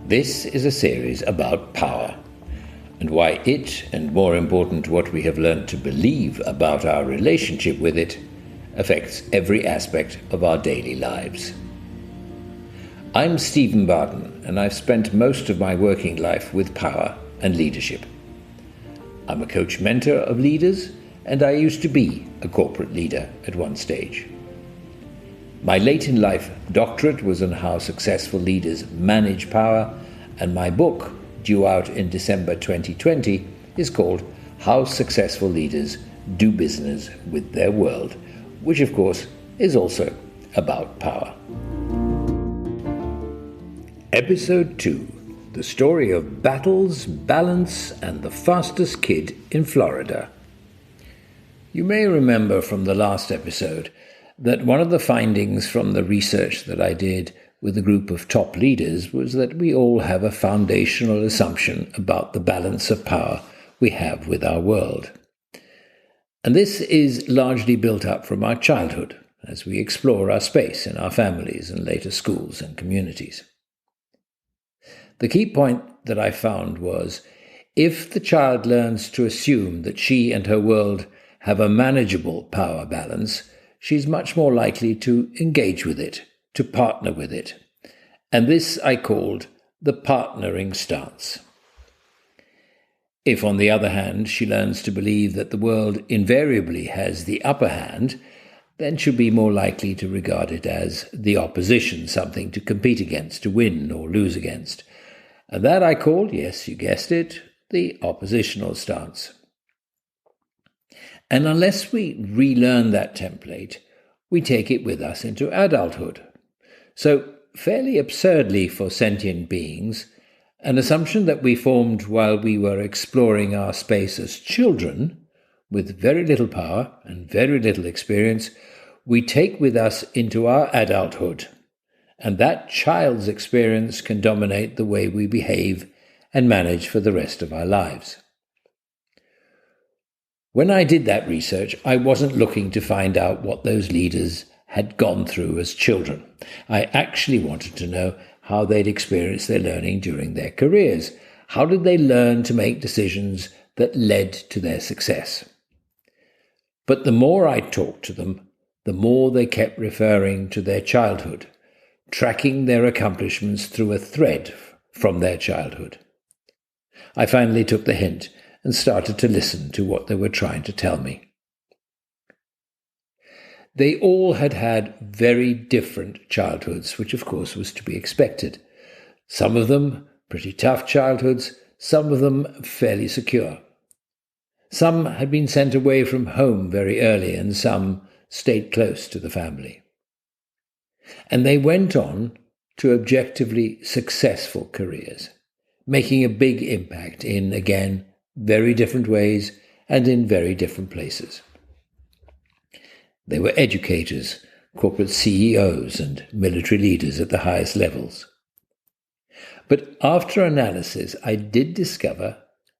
This is a series about power, and why it, and more important, what we have learned to believe about our relationship with it, affects every aspect of our daily lives. I'm Stephen Barden, and I've spent most of my working life with power and leadership. I'm a coach-mentor of leaders, and I used to be a corporate leader at one stage. My late-in-life doctorate was on how successful leaders manage power, and my book, due out in December 2020, is called How Successful Leaders Do Business with Their World, which of course is also about power. Episode 2, the story of battles, balance, and the fastest kid in Florida. You may remember from the last episode that one of the findings from the research that I did with a group of top leaders was that we all have a foundational assumption about the balance of power we have with our world. And this is largely built up from our childhood as we explore our space in our families and later schools and communities. The key point that I found was, if the child learns to assume that she and her world have a manageable power balance, she's much more likely to engage with it, to partner with it. And this I called the partnering stance. If, on the other hand, she learns to believe that the world invariably has the upper hand, then she'll be more likely to regard it as the opposition, something to compete against, to win or lose against. And that I called, yes, you guessed it, the oppositional stance. And unless we relearn that template, we take it with us into adulthood. So, fairly absurdly for sentient beings, an assumption that we formed while we were exploring our space as children, with very little power and very little experience, we take with us into our adulthood. And that child's experience can dominate the way we behave and manage for the rest of our lives. When I did that research, I wasn't looking to find out what those leaders had gone through as children. I actually wanted to know how they'd experienced their learning during their careers. How did they learn to make decisions that led to their success? But the more I talked to them, the more they kept referring to their childhood, tracking their accomplishments through a thread from their childhood. I finally took the hint and started to listen to what they were trying to tell me. They all had had very different childhoods, which of course was to be expected. Some of them pretty tough childhoods, some of them fairly secure. Some had been sent away from home very early, and some stayed close to the family. And they went on to objectively successful careers, making a big impact in, again, very different ways and in very different places. They were educators, corporate CEOs, and military leaders at the highest levels. But after analysis, I did discover,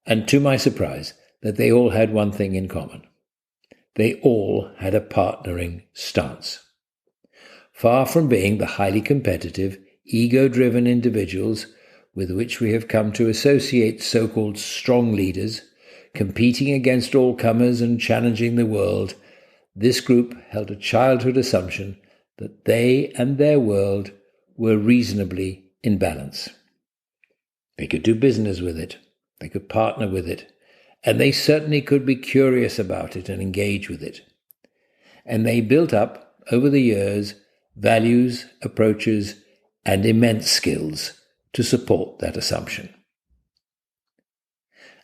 and to my surprise, that they all had one thing in common. They all had a partnering stance. Far from being the highly competitive, ego-driven individuals with which we have come to associate so-called strong leaders, competing against all comers and challenging the world, this group held a childhood assumption that they and their world were reasonably in balance. They could do business with it, they could partner with it, and they certainly could be curious about it and engage with it. And they built up, over the years, values, approaches, and immense skills to support that assumption.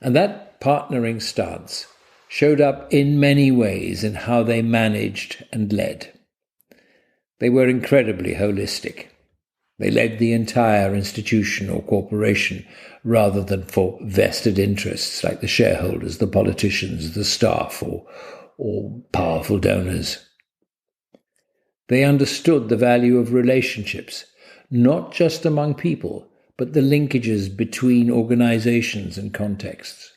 And that partnering stance showed up in many ways in how they managed and led. They were incredibly holistic. They led the entire institution or corporation rather than for vested interests like the shareholders, the politicians, the staff, or powerful donors. They understood the value of relationships, not just among people, but the linkages between organizations and contexts.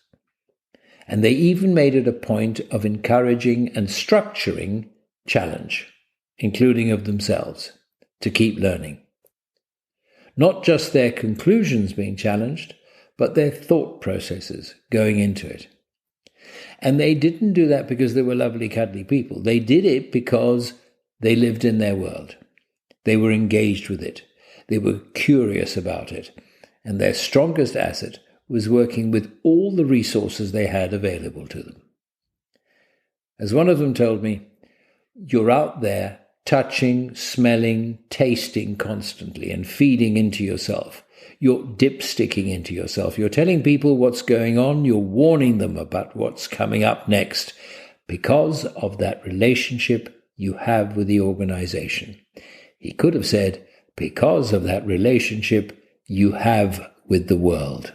And they even made it a point of encouraging and structuring challenge, including of themselves, to keep learning. Not just their conclusions being challenged, but their thought processes going into it. And they didn't do that because they were lovely, cuddly people. They did it because they lived in their world. They were engaged with it. They were curious about it. And their strongest asset was working with all the resources they had available to them. As one of them told me, you're out there touching, smelling, tasting constantly and feeding into yourself. You're dipsticking into yourself. You're telling people what's going on. You're warning them about what's coming up next because of that relationship you have with the organization. He could have said, because of that relationship you have with the world.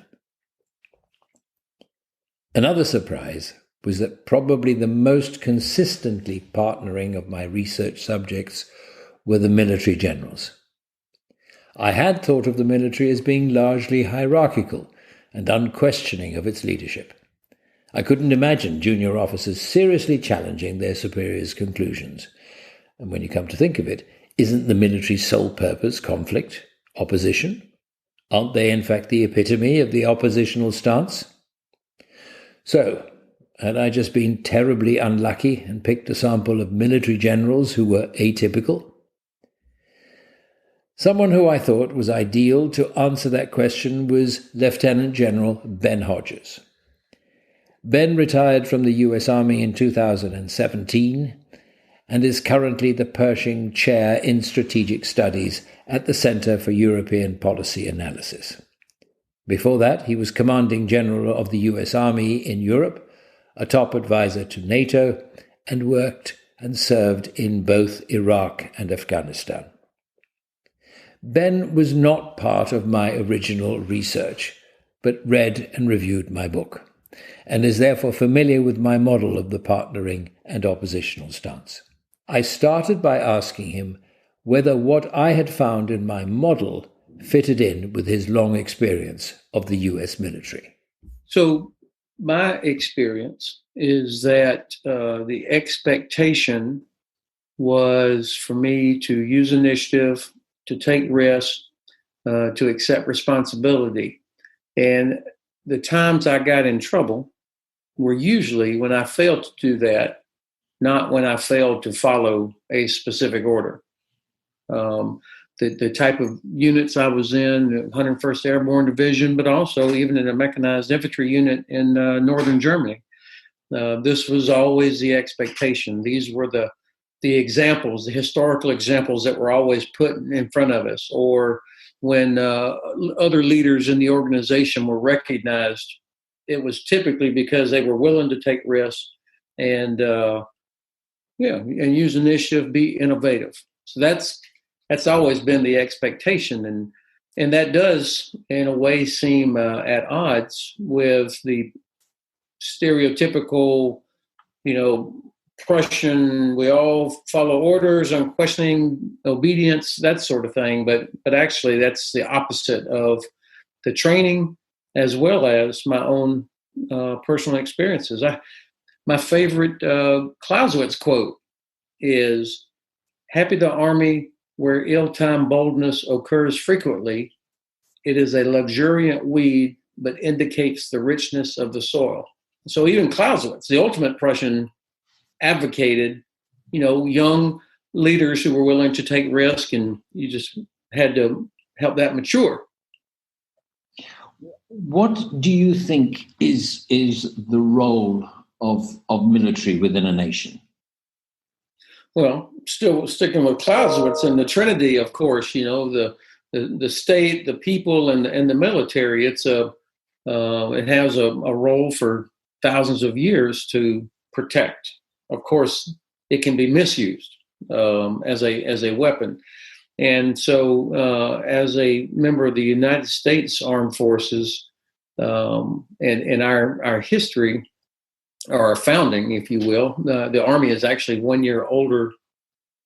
Another surprise was that probably the most consistently partnering of my research subjects were the military generals. I had thought of the military as being largely hierarchical and unquestioning of its leadership. I couldn't imagine junior officers seriously challenging their superiors' conclusions. And when you come to think of it, isn't the military's sole purpose conflict, opposition? Aren't they, in fact, the epitome of the oppositional stance? So, had I just been terribly unlucky and picked a sample of military generals who were atypical? Someone who I thought was ideal to answer that question was Lieutenant General Ben Hodges. Ben retired from the U.S. Army in 2017 and is currently the Pershing Chair in Strategic Studies at the Center for European Policy Analysis. Before that, he was Commanding General of the U.S. Army in Europe, a top advisor to NATO, and worked and served in both Iraq and Afghanistan. Ben was not part of my original research, but read and reviewed my book, and is therefore familiar with my model of the partnering and oppositional stance. I started by asking him whether what I had found in my model fitted in with his long experience of the U.S. military. So my experience is that the expectation was for me to use initiative, to take risks, to accept responsibility. And the times I got in trouble were usually when I failed to do that, not when I failed to follow a specific order. The type of units I was in, the 101st Airborne Division, but also even in a mechanized infantry unit in northern Germany. This was always the expectation. These were the examples, the historical examples that were always put in front of us, or when other leaders in the organization were recognized, it was typically because they were willing to take risks and use initiative, be innovative. So that's always been the expectation, and that does, in a way, seem at odds with the stereotypical, Prussian, we all follow orders, unquestioning obedience, that sort of thing. But actually, that's the opposite of the training, as well as my own personal experiences. My favorite Clausewitz quote is, "Happy the army where ill-timed boldness occurs frequently. It is a luxuriant weed, but indicates the richness of the soil." So even Clausewitz, the ultimate Prussian, advocated, young leaders who were willing to take risk, and you just had to help that mature. What do you think is the role of military within a nation? Well, still sticking with Clausewitz and the Trinity, of course, the state, the people, and the military. It has a role for thousands of years to protect. Of course, it can be misused as a weapon. And so as a member of the United States Armed Forces, and in our history, or our founding, if you will, the Army is actually 1 year older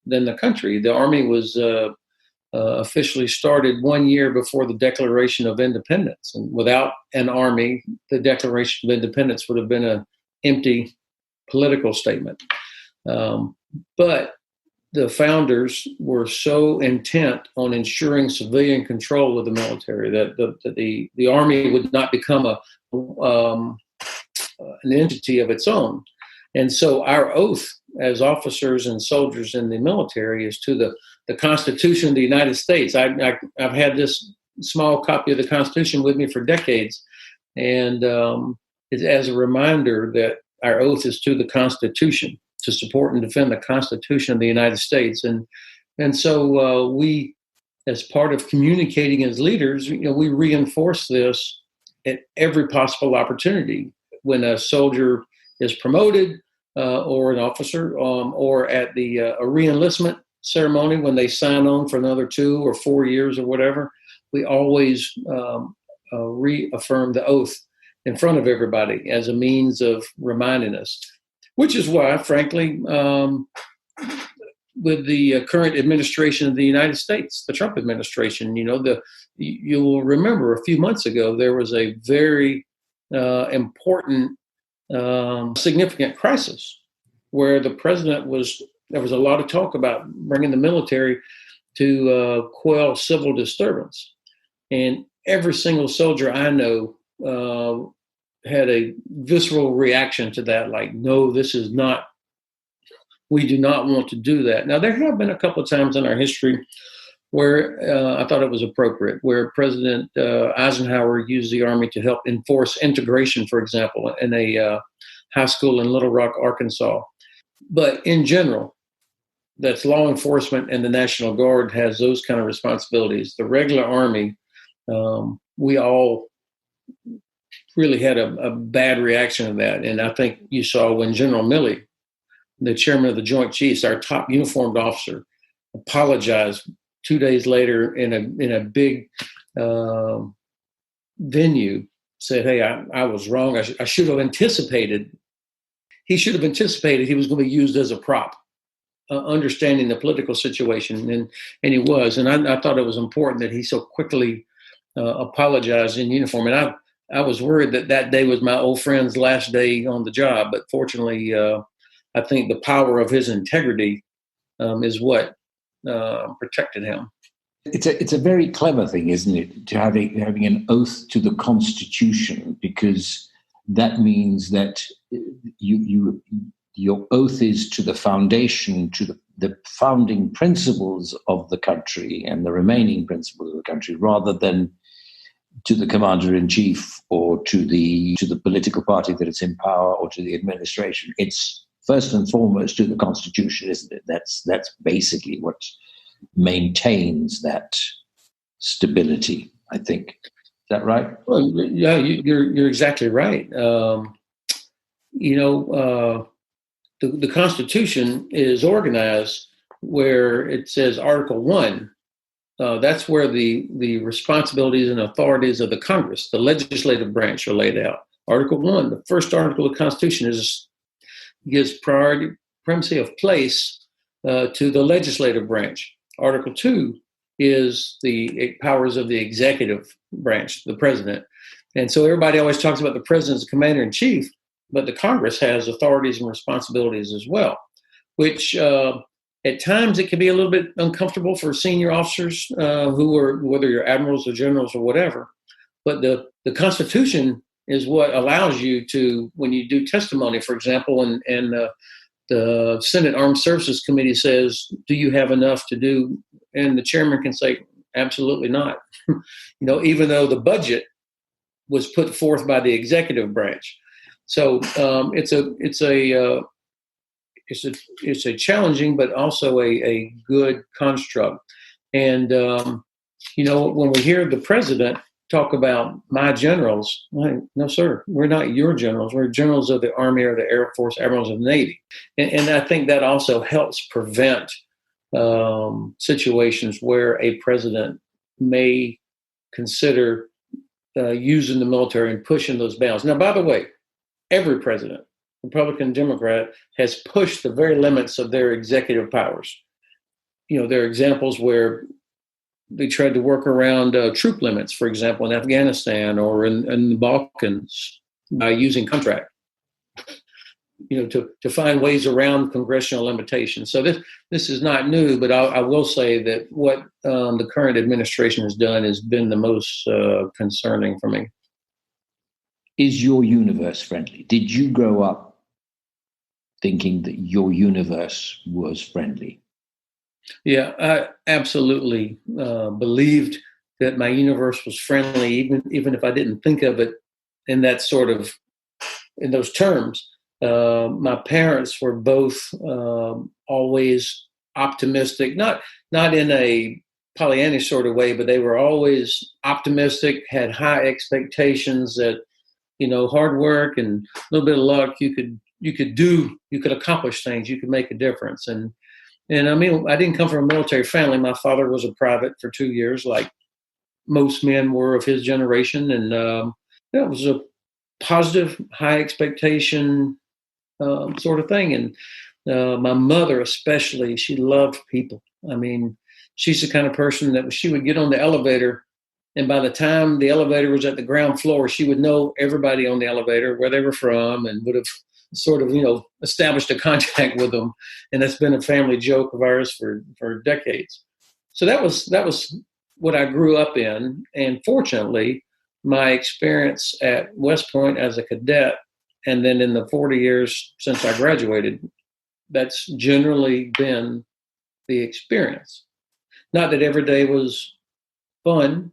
than the country. The Army was officially started 1 year before the Declaration of Independence. And without an Army, the Declaration of Independence would have been an empty political statement. But the founders were so intent on ensuring civilian control of the military that the Army would not become an entity of its own. And so our oath as officers and soldiers in the military is to the Constitution of the United States. I've had this small copy of the Constitution with me for decades, and it's as a reminder that our oath is to the Constitution, to support and defend the Constitution of the United States. And so we, as part of communicating as leaders, we reinforce this at every possible opportunity. When a soldier is promoted, or an officer, or at the a re-enlistment ceremony when they sign on for another 2 or 4 years or whatever, we always reaffirm the oath in front of everybody as a means of reminding us. Which is why, frankly, with the current administration of the United States, the Trump administration, you will remember a few months ago there was a very important, significant crisis where the president there was a lot of talk about bringing the military to quell civil disturbance. And every single soldier I know had a visceral reaction to that, like, no, we do not want to do that. Now, there have been a couple of times in our history where I thought it was appropriate, where President Eisenhower used the Army to help enforce integration, for example, in a high school in Little Rock, Arkansas. But in general, that's law enforcement, and the National Guard has those kind of responsibilities. The regular Army, we all really had a bad reaction to that. And I think you saw when General Milley, the chairman of the Joint Chiefs, our top uniformed officer, apologized 2 days later in a big venue, said, hey, I was wrong. I should have anticipated. He should have anticipated he was going to be used as a prop, understanding the political situation. And he was. And I thought it was important that he so quickly apologized in uniform. And I was worried that day was my old friend's last day on the job. But fortunately, I think the power of his integrity is what protected him. It's a very clever thing, isn't it, to having an oath to the Constitution, because that means that your oath is to the foundation, to the founding principles of the country and the remaining principles of the country, rather than to the commander-in-chief or to the political party that is in power or to the administration. It's first and foremost to the Constitution, isn't it? That's basically what maintains that stability, I think. Is that right? Well, yeah, you're exactly right. The Constitution is organized where it says Article 1. That's where the responsibilities and authorities of the Congress, the legislative branch, are laid out. Article 1, the first article of the Constitution, gives primacy of place to the legislative branch. Article 2 is the powers of the executive branch, the president. And so everybody always talks about the president as commander-in-chief, but the Congress has authorities and responsibilities as well, which at times it can be a little bit uncomfortable for senior officers who are, whether you're admirals or generals or whatever. But the Constitution is what allows you to, when you do testimony, for example, and the Senate Armed Services Committee says, do you have enough to do? And the chairman can say, absolutely not. Even though the budget was put forth by the executive branch. So it's a challenging, but also a good construct. And, when we hear the president talk about my generals, no, sir, we're not your generals. We're generals of the Army or the Air Force, admirals of the Navy. And I think that also helps prevent situations where a president may consider using the military and pushing those bounds. Now, by the way, every president, Republican, Democrat, has pushed the very limits of their executive powers. There are examples where they tried to work around troop limits, for example, in Afghanistan or in the Balkans by using contract. to find ways around congressional limitations. So this is not new, but I will say that what the current administration has done has been the most concerning for me. Is your universe friendly? Did you grow up thinking that your universe was friendly? Yeah, I absolutely believed that my universe was friendly, even if I didn't think of it in that sort of, in those terms. My parents were both always optimistic, not in a Pollyannish sort of way, but they were always optimistic, had high expectations that, hard work and a little bit of luck, you could accomplish things, you could make a difference. And I mean, I didn't come from a military family. My father was a private for 2 years, like most men were of his generation. And it was a positive, high expectation sort of thing. And my mother especially, she loved people. I mean, she's the kind of person that she would get on the elevator, and by the time the elevator was at the ground floor, she would know everybody on the elevator, where they were from, and would have sort of, established a contact with them. And that's been a family joke of ours for decades. So that was what I grew up in. And fortunately, my experience at West Point as a cadet, and then in the 40 years since I graduated, that's generally been the experience. Not that every day was fun,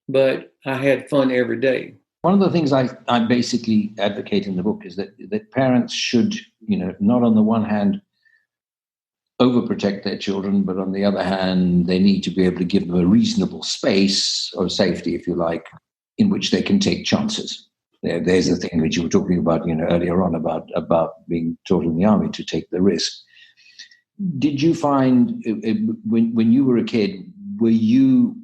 but I had fun every day. One of the things I basically advocate in the book is that parents should, not on the one hand overprotect their children, but on the other hand, they need to be able to give them a reasonable space of safety, if you like, in which they can take chances. There's the thing that you were talking about, earlier on about being taught in the army to take the risk. Did you find when you were a kid, were you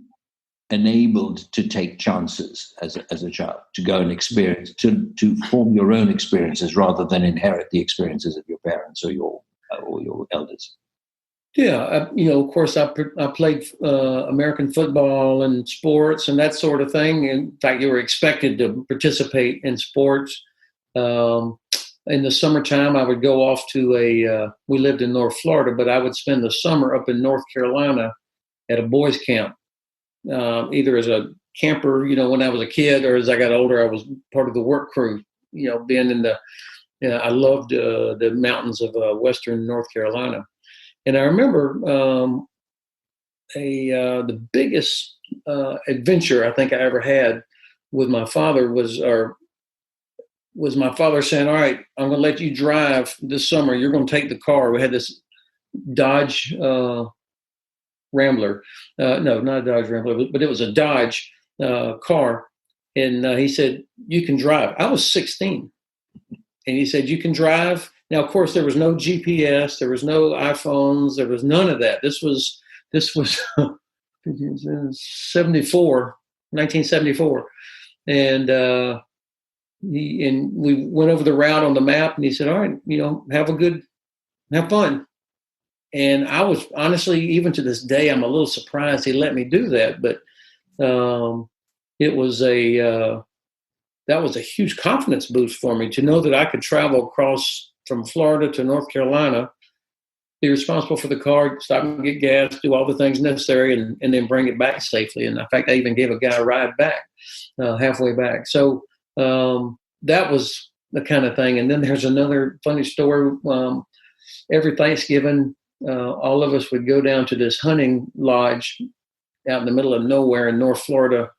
enabled to take chances as a child, to go and experience, to form your own experiences rather than inherit the experiences of your parents or your elders? Yeah, of course, I played American football and sports and that sort of thing. In fact, you were expected to participate in sports. In the summertime, I would go off to we lived in North Florida, but I would spend the summer up in North Carolina at a boys' camp, either as a camper, when I was a kid, or as I got older, I was part of the work crew, being in I loved the mountains of Western North Carolina. And I remember the biggest adventure I think I ever had with my father was my father saying, "All right, I'm going to let you drive this summer. You're going to take the car." We had this Dodge Rambler. No, not a Dodge Rambler, but it was a Dodge car. And he said, "You can drive." I was 16. And he said, "You can drive." Now, of course, there was no GPS, there was no iPhones, there was none of that. This was 1974, and we went over the route on the map, and he said, "All right, have fun." And I was honestly, even to this day, I'm a little surprised he let me do that, but it was that was a huge confidence boost for me to know that I could travel across from Florida to North Carolina, be responsible for the car, stop and get gas, do all the things necessary, and then bring it back safely. And in fact, I even gave a guy a ride back, halfway back. So that was the kind of thing. And then there's another funny story. Every Thanksgiving, all of us would go down to this hunting lodge out in the middle of nowhere in North Florida.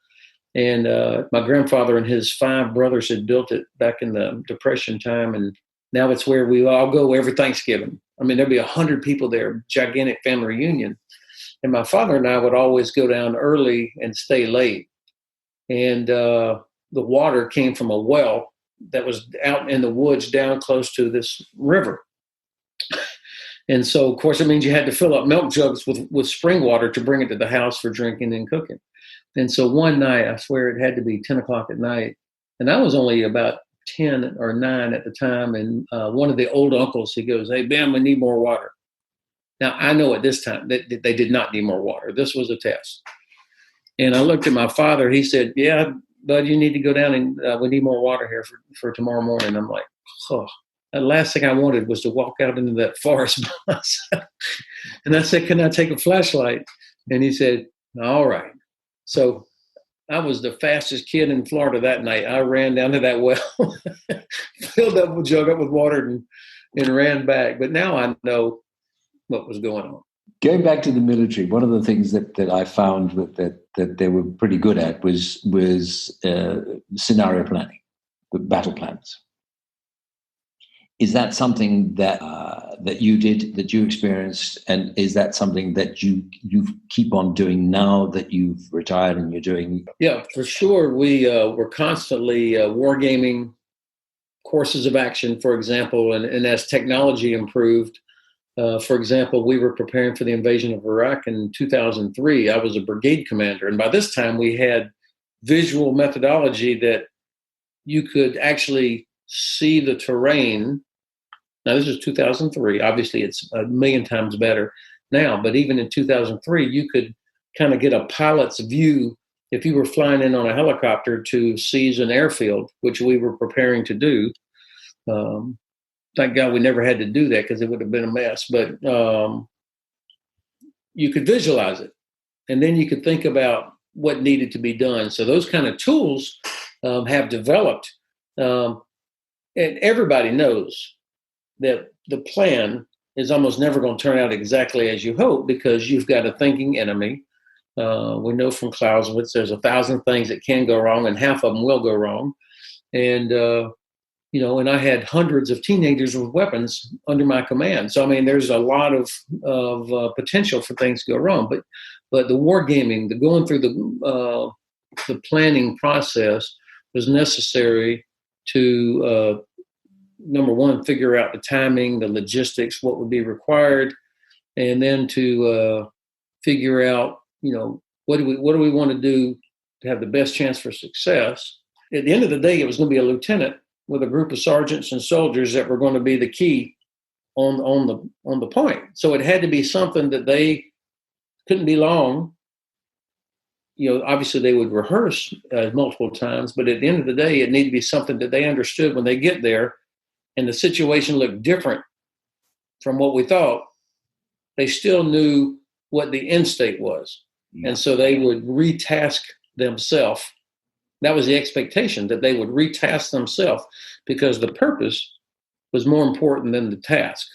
And my grandfather and his 5 brothers had built it back in the Depression time. And now it's where we all go every Thanksgiving. I mean, there'd be 100 people there, gigantic family reunion. And my father and I would always go down early and stay late. And the water came from a well that was out in the woods down close to this river. And so, of course, it means you had to fill up milk jugs with spring water to bring it to the house for drinking and cooking. And so one night, I swear it had to be 10 o'clock at night, and I was only about 10 or 9 at the time, and one of the old uncles, he goes, "Hey, Ben, we need more water." Now, I know at this time that they did not need more water. This was a test. And I looked at my father. He said, "Yeah, bud, you need to go down and we need more water here for tomorrow morning." I'm like, "Oh." the last thing I wanted was to walk out into that forest by myself. And I said, "Can I take a flashlight?" And he said, "All right." So I was the fastest kid in Florida that night. I ran down to that well, filled up a jug up with water, and ran back. But now I know what was going on. Going back to the military, one of the things that I found that they were pretty good at was scenario planning, the battle plans. Is that something that you did, that you experienced, and is that something that you keep on doing now that you've retired and you're doing? Yeah, for sure. We were constantly wargaming courses of action, for example, and as technology improved, for example, we were preparing for the invasion of Iraq in 2003. I was a brigade commander, and by this time we had visual methodology that you could actually see the terrain. Now, this is 2003. Obviously, it's a million times better now, but even in 2003, you could kind of get a pilot's view if you were flying in on a helicopter to seize an airfield, which we were preparing to do. Thank God we never had to do that because it would have been a mess. But you could visualize it, and then you could think about what needed to be done. So those kind of tools have developed, and everybody knows that the plan is almost never going to turn out exactly as you hope because you've got a thinking enemy. We know from Clausewitz there's 1,000 things that can go wrong, and half of them will go wrong. And and I had hundreds of teenagers with weapons under my command. So, I mean, there's a lot of potential for things to go wrong. But the wargaming, the going through the planning process was necessary to, number one, figure out the timing, the logistics, what would be required, and then to figure out, what do we want to do to have the best chance for success. At the end of the day, it was going to be a lieutenant with a group of sergeants and soldiers that were going to be the key on the point. So it had to be something that they couldn't be long. Obviously they would rehearse multiple times, but at the end of the day, it needed to be something that they understood when they get there, and the situation looked different from what we thought. They still knew what the end state was, and so they would retask themselves. That was the expectation, that they would retask themselves because the purpose was more important than the task.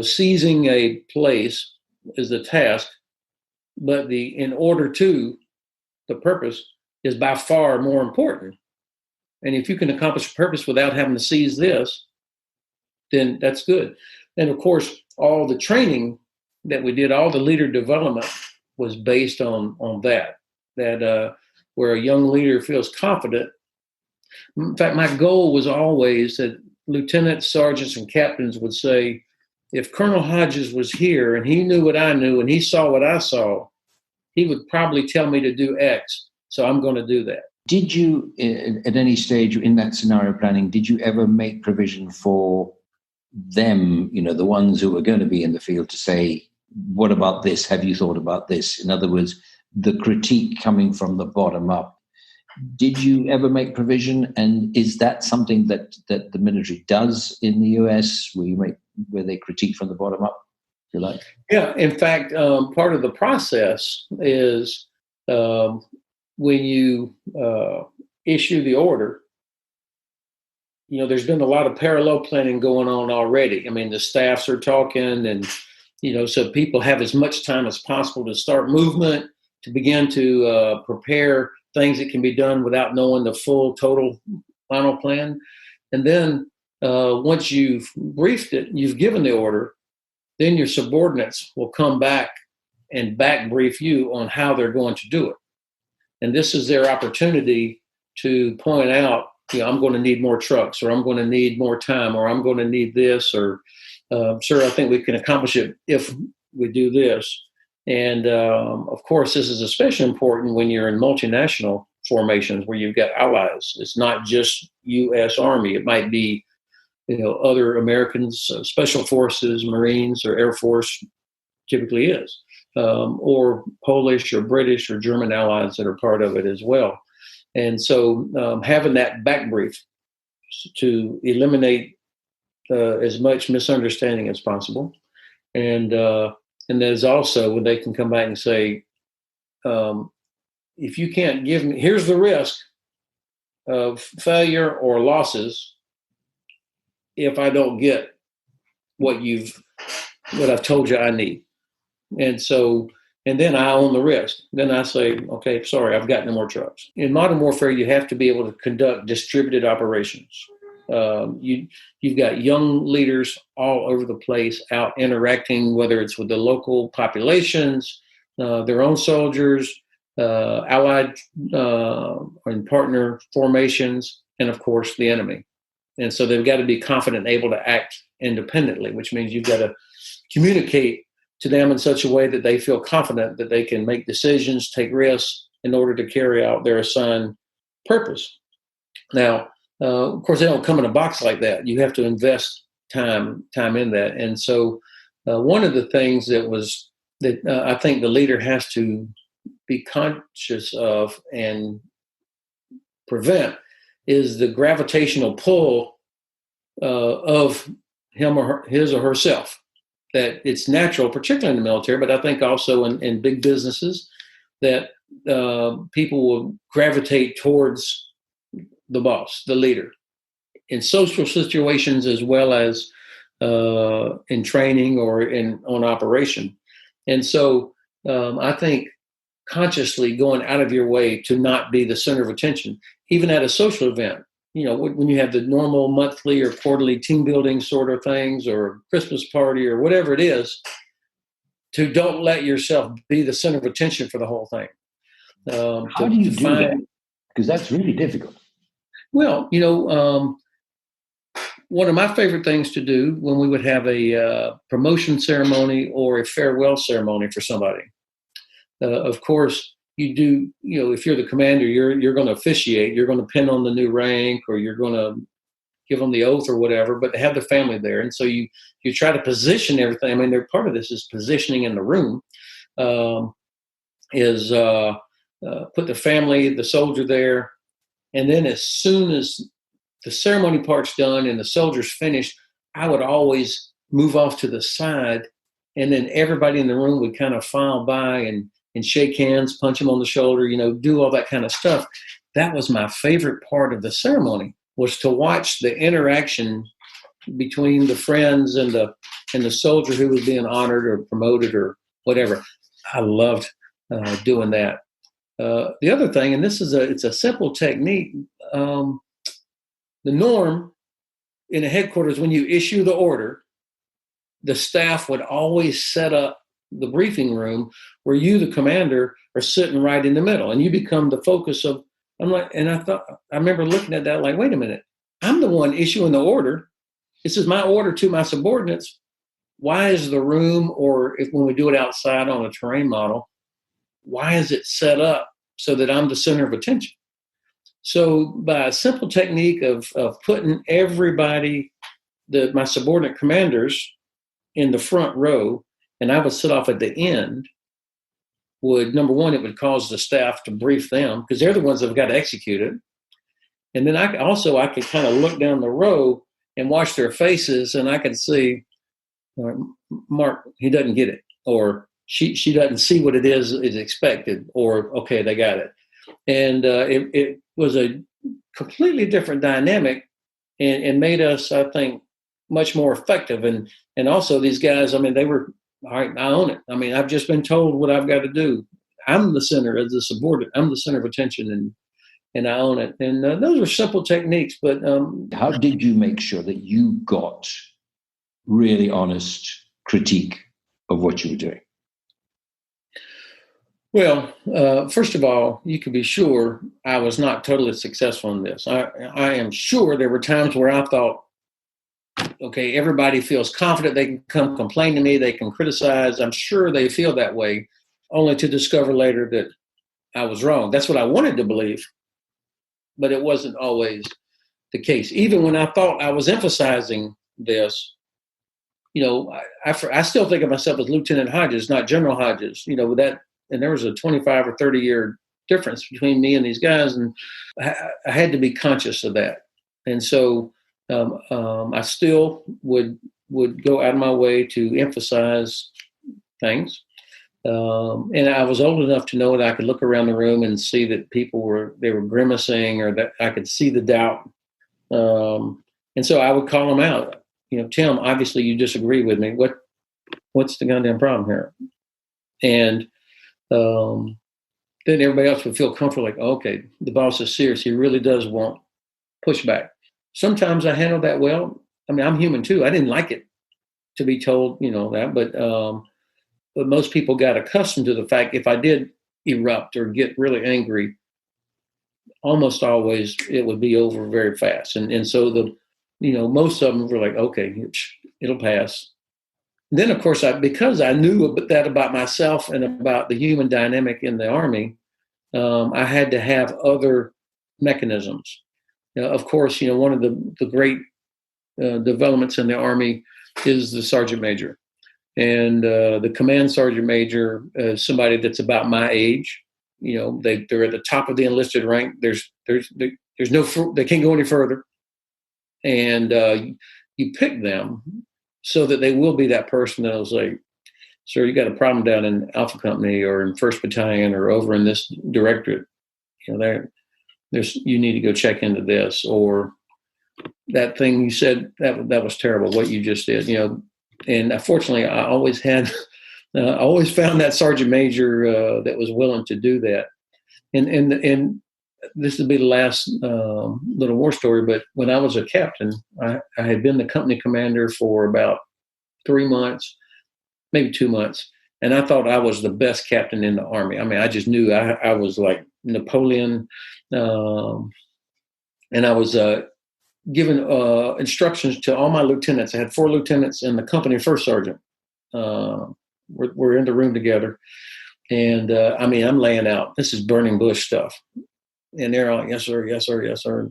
Seizing a place is the task, but in order to, the purpose is by far more important. And if you can accomplish a purpose without having to seize this, then that's good. And of course, all the training that we did, all the leader development was based on that where a young leader feels confident. In fact, my goal was always that lieutenants, sergeants, and captains would say, if Colonel Hodges was here and he knew what I knew and he saw what I saw, he would probably tell me to do X, so I'm going to do that. Did you, at any stage in that scenario planning, did you ever make provision for them, the ones who were going to be in the field, to say, what about this? Have you thought about this? In other words, the critique coming from the bottom up. Did you ever make provision? And is that something that the military does in the US, where they critique from the bottom up, if you like? Yeah, in fact, part of the process is when you issue the order, there's been a lot of parallel planning going on already. I mean, the staffs are talking, and, so people have as much time as possible to start movement, to begin to prepare things that can be done without knowing the full, total, final plan. And then once you've briefed it, you've given the order, then your subordinates will come back and back brief you on how they're going to do it. And this is their opportunity to point out, I'm going to need more trucks, or I'm going to need more time, or I'm going to need this, or sir, I think we can accomplish it if we do this. And of course, this is especially important when you're in multinational formations where you've got allies. It's not just U.S. Army. It might be, other Americans, Special Forces, Marines, or Air Force typically is, or Polish or British or German allies that are part of it as well. And so having that back brief to eliminate as much misunderstanding as possible. And there's also when they can come back and say, if you can't give me, here's the risk of failure or losses if I don't get what I've told you I need. And so, and then I own the risk. Then I say, okay, sorry, I've got no more trucks. In modern warfare, you have to be able to conduct distributed operations. You've got young leaders all over the place out interacting, whether it's with the local populations, their own soldiers, allied and partner formations, and of course the enemy. And so they've got to be confident and able to act independently, which means you've got to communicate to them in such a way that they feel confident that they can make decisions, take risks in order to carry out their assigned purpose. Now, of course, they don't come in a box like that. You have to invest time in that. And so one of the things that I think the leader has to be conscious of and prevent is the gravitational pull of him or his or herself. That it's natural, particularly in the military, but I think also in big businesses, that people will gravitate towards the boss, the leader, in social situations as well as in training or on operation. And so I think consciously going out of your way to not be the center of attention, even at a social event. You know, when you have the normal monthly or quarterly team building sort of things or Christmas party or whatever it is, to don't let yourself be the center of attention for the whole thing. How do you do that? Because that's really difficult. Well, you know, one of my favorite things to do when we would have a promotion ceremony or a farewell ceremony for somebody, of course, you do, you know, if you're the commander, you're going to officiate, you're going to pin on the new rank, or you're going to give them the oath or whatever, but have the family there. And so you try to position everything. I mean, they're part of this is positioning in the room, put the family, the soldier there. And then as soon as the ceremony part's done and the soldier's finished, I would always move off to the side, and then everybody in the room would kind of file by and shake hands, punch them on the shoulder, you know, do all that kind of stuff. That was my favorite part of the ceremony, was to watch the interaction between the friends and the soldier who was being honored or promoted or whatever. I loved doing that. The other thing, and it's a simple technique. The norm in a headquarters, when you issue the order, the staff would always set up the briefing room where you, the commander, are sitting right in the middle, and you become the focus of. I remember looking at that like, wait a minute, I'm the one issuing the order. This is my order to my subordinates. Why is the room, or when we do it outside on a terrain model, why is it set up so that I'm the center of attention? So by a simple technique of putting everybody, my subordinate commanders, in the front row, and I would sit off at the end, number one, it would cause the staff to brief them because they're the ones that have got to execute it. And then I could kind of look down the row and watch their faces, and I could see, Mark, he doesn't get it, or she doesn't see what it is expected, or okay, they got it. And it was a completely different dynamic and made us, I think, much more effective. And also these guys, I mean, they were, all right, I own it. I mean, I've just been told what I've got to do. I'm the center as a subordinate. I'm the center of attention, and I own it. And those were simple techniques. But how did you make sure that you got really honest critique of what you were doing? Well, first of all, you can be sure I was not totally successful in this. I am sure there were times where I thought, okay, everybody feels confident they can come complain to me, they can criticize. I'm sure they feel that way, only to discover later that I was wrong. That's what I wanted to believe, but it wasn't always the case. Even when I thought I was emphasizing this, you know, I still think of myself as Lieutenant Hodges, not General Hodges, you know, that, and there was a 25 or 30 year difference between me and these guys, and I had to be conscious of that. And so I still would go out of my way to emphasize things. And I was old enough to know that I could look around the room and see that people were grimacing, or that I could see the doubt. And so I would call them out. Tim, obviously you disagree with me. What's the goddamn problem here? And then everybody else would feel comfortable, like, okay, the boss is serious. He really does want pushback. Sometimes I handle that well. I mean, I'm human too. I didn't like it to be told, that, but most people got accustomed to the fact if I did erupt or get really angry, almost always it would be over very fast. And so most of them were like, okay, it'll pass. Then, of course, because I knew that about myself and about the human dynamic in the Army, I had to have other mechanisms. Of course, one of the great developments in the Army is the sergeant major. And the command sergeant major is somebody that's about my age. They're at the top of the enlisted rank. There's no, they can't go any further. And you pick them so that they will be that person that'll say, sir, you got a problem down in Alpha Company or in 1st Battalion or over in this directorate. You need to go check into this, or that thing you said, that was terrible, what you just did. And fortunately, I always found that sergeant major that was willing to do that. And this will be the last little war story, but when I was a captain, I had been the company commander for about 3 months, maybe 2 months. And I thought I was the best captain in the Army. I mean, I just knew I was like Napoleon. And I was given instructions to all my lieutenants. I had 4 lieutenants and the company first sergeant. We're in the room together. And I'm laying out. This is burning bush stuff. And they're all like, yes, sir, yes, sir, yes, sir.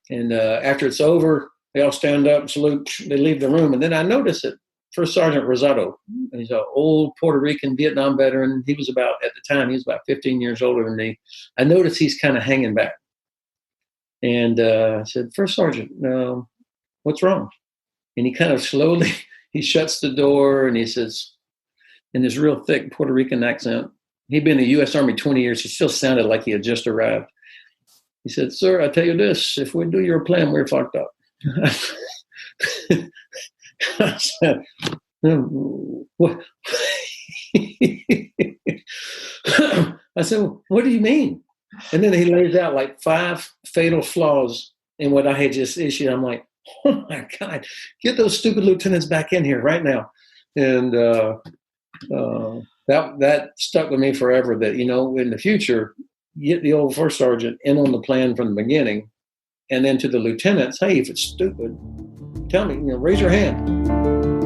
And after it's over, they all stand up and salute. They leave the room. And then I notice that First Sergeant Rosado, he's an old Puerto Rican Vietnam veteran. He was at the time, he was about 15 years older than me. I noticed he's kind of hanging back. And I said, First Sergeant, what's wrong? And he kind of slowly, he shuts the door and he says, in this real thick Puerto Rican accent, he'd been in the U.S. Army 20 years. He still sounded like he had just arrived. He said, sir, I tell you this, if we do your plan, we're fucked up. I said, what? I said, what do you mean? And then he lays out like 5 fatal flaws in what I had just issued. I'm like, oh my God, get those stupid lieutenants back in here right now. And that stuck with me forever, that, in the future, get the old first sergeant in on the plan from the beginning. And then to the lieutenants, hey, if it's stupid, tell me, raise your hand.